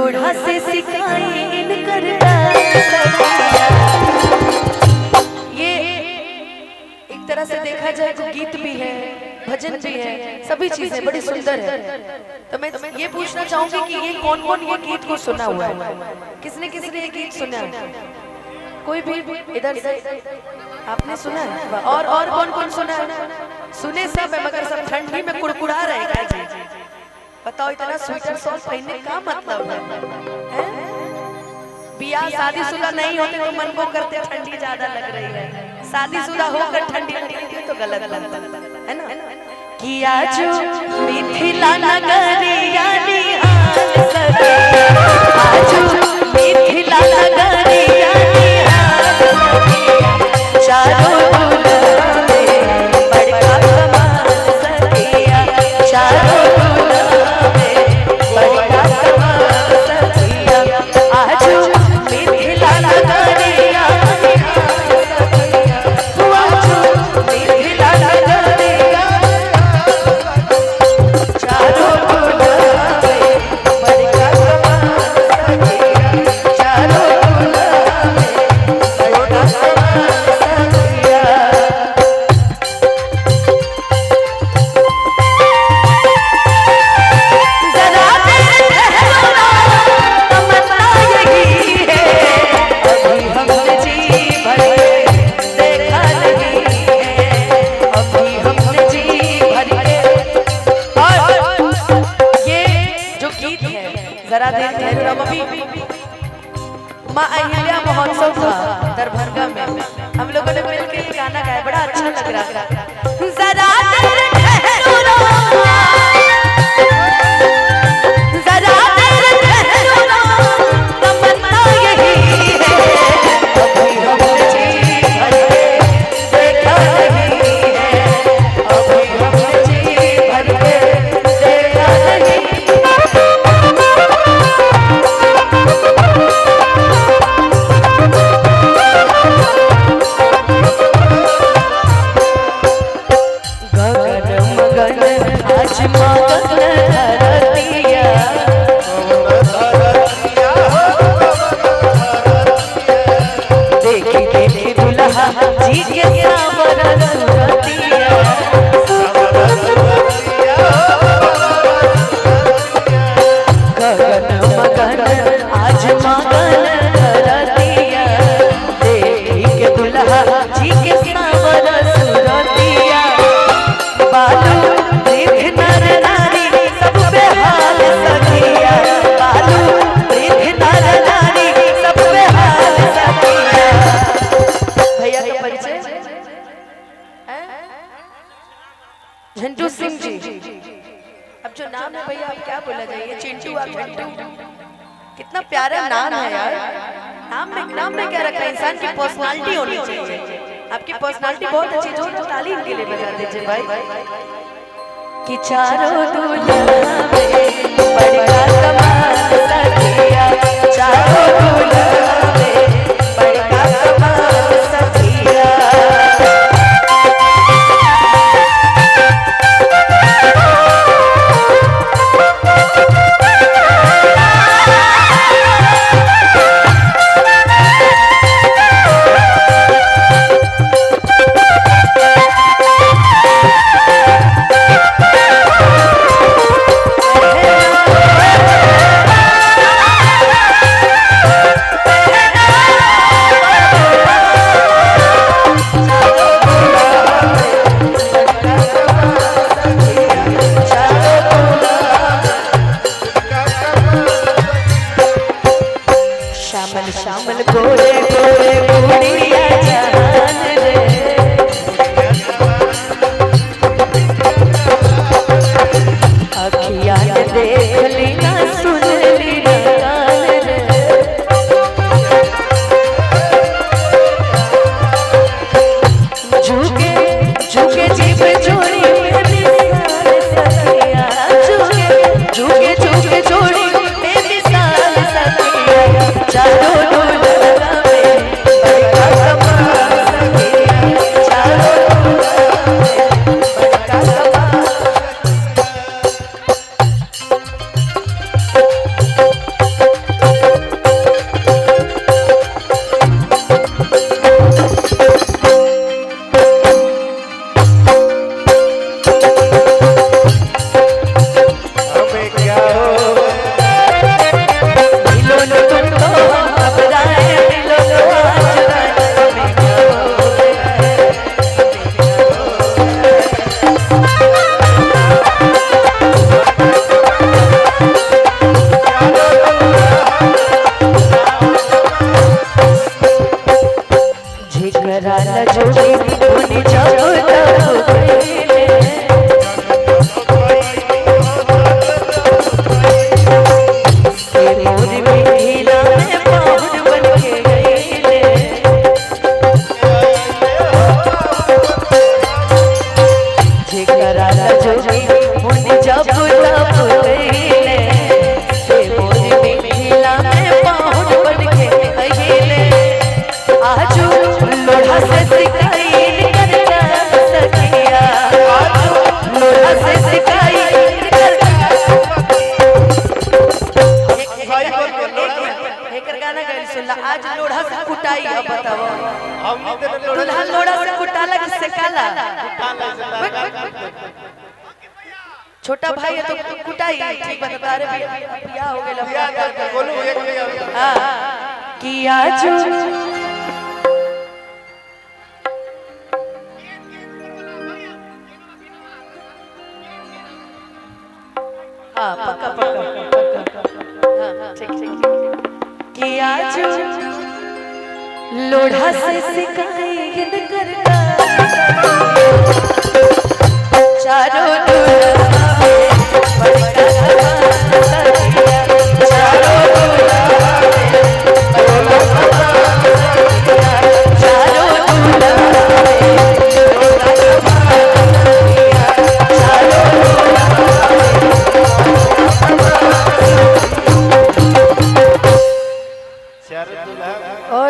लोढ़ा से सिखाई इनकर ये एक तरह से देखा जाए तो गीत भी है, भजन भी है, सभी चीजें बड़ी सुंदर है। तो मैं ये पूछना चाहूंगी कि ये कौन कौन ये गीत को सुना हुआ है? किसने किसने ये गीत सुना? कोई भी इधर से आपने सुना है? और कौन कौन सुना है? सुने सब है, मगर सब ठंडी में कुड़कुड़ा रहे हैं। बताओ इतना स्वेटर शॉल पहनने का मतलब है? बियाह शादीशुदा नहीं होते तो मन को करते ठंडी ज्यादा लग रही है, शादीशुदा होकर ठंडी लगती तो गलत है ना? कि आज मिथिला नगरिया निहाल सके, आज मिथिला नगरिया निहाल सके, चारों दुल्हा में बड़का कमाल सकिया, चारों दुल्हा में बड़का कमाल सकिया, आज मिथिला नगरिया निहाल सकिया, आज मिथिला नगरिया चारों दुल्हा में बड़का कमाल सकिया, चारों दुल्हा में बड़का कमाल सकिया। जरा दिल ठहरो ना, तमन्ना यही है, अभी हमने जी भर के देखा नहीं है, अभी हमने जी भर के। और ये जो गीत है जरा दिल ठहरो ना, अभी माँ अहिल्या महोत्सव था दरभंगा में, हम लोगों ने मिलकर ये गाना गाया, बड़ा अच्छा लग रहा था। जरा दिल ठहरो ना, जरा दिल ठहरो ना, तमन्ना यही है, अभी हमने जी भर के देखा नहीं है, अभी हमने जी भर के देखा नहीं। गगन मगन आज मगन धरतिया, देखी देखी दुल्हा जी के सावर सुरतिया, गगन मगन आज मगन धरतिया, देखी के दुल्हा जी के सावर सुरतिया, बालू वृद्ध नर नारी सब बेहाल सखिया, बालू वृद्ध नर नारी सब बेहाल सखिया। भैया का परिचय झंटू सिंह जी। अब जो नाम है भैया अब क्या बोला जाए, चिंटू आप झंटू, कितना प्यारा नाम है यार। नाम में क्या रखा है? इंसान की पर्सनालिटी होनी चाहिए। आपकी पर्सनालिटी बहुत अच्छी, जो ताली इनके लिए बजा दीजिए भाई। कि चारों दुल्हा में बड़का कमाल सकिया, चारों दुल्हा में बड़का कमाल सकिया। मोरी मिथिला में पाहुन बन के गईले जेकरा जोगी मुनि जप तप कईले से मोरी मिथिला में पाहुन बन के गईले आजू लोढ़ा से सिकाई करता सखिया लोढ़ा से सिकाई एकर गाना गाइल सुनला आज लोढ़ा से कुटाई अब बताओ दुल्हा लोढ़ा से कुटाला कि सेकाला छोटा भाई है तो कुटाई ठीक बता रे बियाह हो गेल बोलू एक हां कि आज हाँ पक्का पक्का हाँ ठीक कि आज लोढ़ा से सिकाई करता चारों